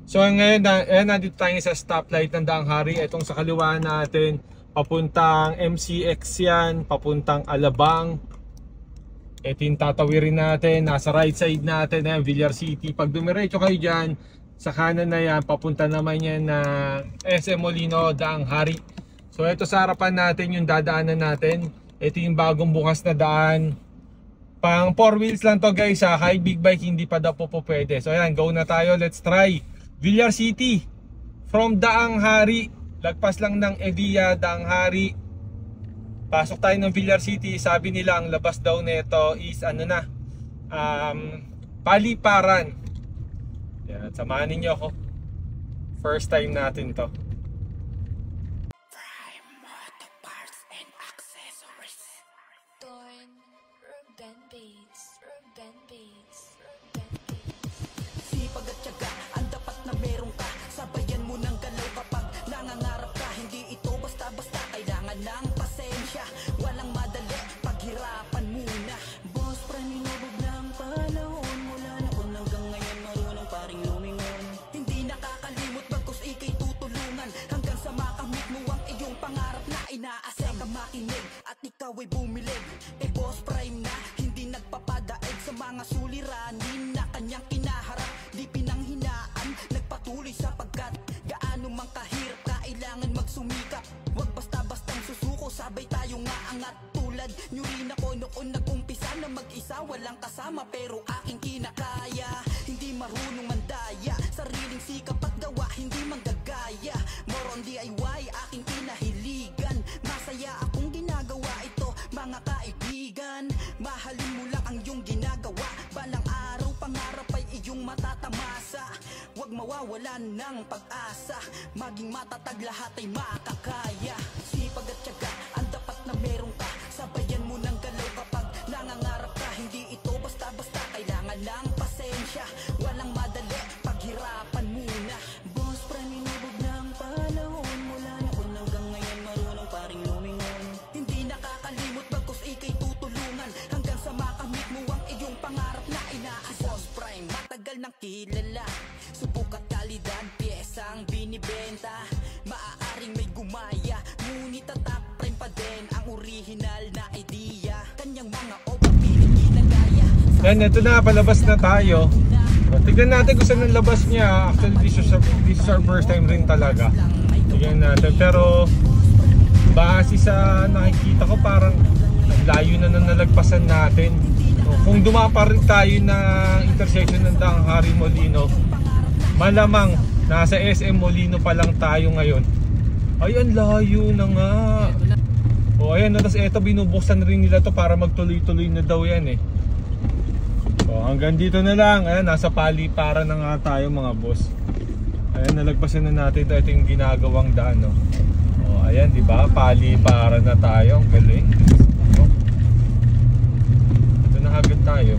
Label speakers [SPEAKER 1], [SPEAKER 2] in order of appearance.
[SPEAKER 1] So ngayon, nandito tayo sa stoplight ng Daang Hari. Itong sa kaliwa natin, papuntang MCX yan, papuntang Alabang. Ito yung tatawirin natin, nasa right side natin, Villar City. Pag dumiretso kayo dyan, sa kanan na yan, papunta naman yan ng SM Molino, Daang Hari. So ito sa harapan natin yung dadaanan natin. Ito yung bagong bukas na daan. Pang 4 wheels lang to guys ha, kahit big bike hindi pa daw po pwede. So ayan, go na tayo, let's try. Villar City from Daang Hari, lagpas lang ng Evia, Daang Hari. Pasok tayo ng Villar City. Sabi nila ang labas daw nito is ano na, Paliparan. Yan, samahan niyo ako. First time natin to.
[SPEAKER 2] Sipag at tiyaga, ang dapat na meron ka. Sabayan mo ng galaw kapag nangangarap ka. Hindi ito basta-basta, kailangan ng pasensya. Walang madali, paghirapan muna. Boss, praninubog ng panahon. Mula noon hanggang ngayon, marunong paring lumingon. Hindi nakakalimot, bagkus ikay tutulungan. Hanggang sa makamit mo ang iyong pangarap na inaasam. Ka makinig at ikaw ay bumilig. Boss Prime na, hindi nagpapadaig sa mga suliranin na kanyang kinaharap. Di pinanghinaan, nagpatuloy sapagkat gaano mang kahirap, kailangan magsumikap. Huwag basta-bastang susuko, sabay tayo nga angat. Tulad nyo rin ako noon nag-umpisa na mag-isa, walang kasama pero aking kinakaya. Hindi marunong mandaya, sariling sikap at gawa, hindi manggagaya. More on DIY, aking kinahiligan. Masaya akong ginagawa ito, mga kaibigan. Mahalin mo lang ang iyong ginagawa, balang araw pangarap ay iyong matatamasa. Huwag mawawalan ng pag-asa, maging matatag lahat ay makakaya. Sipag at tiyaga, ang dapat na meron ka. Sabayan mo ng galaw kapag nangangarap ka. Hindi ito basta-basta, kailangan ng pasensya. Walang madali, paghirapan muna. Boss, praninubog ng panahon. Mula noon hanggang ngayon, marunong paring lumingon. Hindi nakakalimot, bagkus ikay tutulungan. Hanggang sa makamit mo ang iyong pangarap na inaasam. Boss Prime, matagal nang kilala. Subok at kalidad, piyesang binibenta. Maaaring may gumaya, ngunit tatak prime pa din ang original na idea. Kanyang mga obra piniginagaya.
[SPEAKER 1] Yan, ito na, palabas na tayo. So, tignan natin kung saan ang labas niya. Actually, this is our first time rin talaga. Tignan natin, pero base sa nakikita ko parang layo na nalagpasan natin. So, kung dumapa rin tayo na intersection ng Daang Hari Molino, malamang nasa SM Molino pa lang tayo ngayon. Ay, ang layo na nga. O ayan, tapos eto binubuksan rin nila to para magtuloy-tuloy na daw yan eh. So hanggang dito na lang. Ayan, nasa Paliparan na nga tayo mga boss. Ayan, nalagpasan na natin ito. Ito yung ginagawang daan, no? O ayan, diba? Paliparan na tayo. Ang galing. Ito na agad tayo.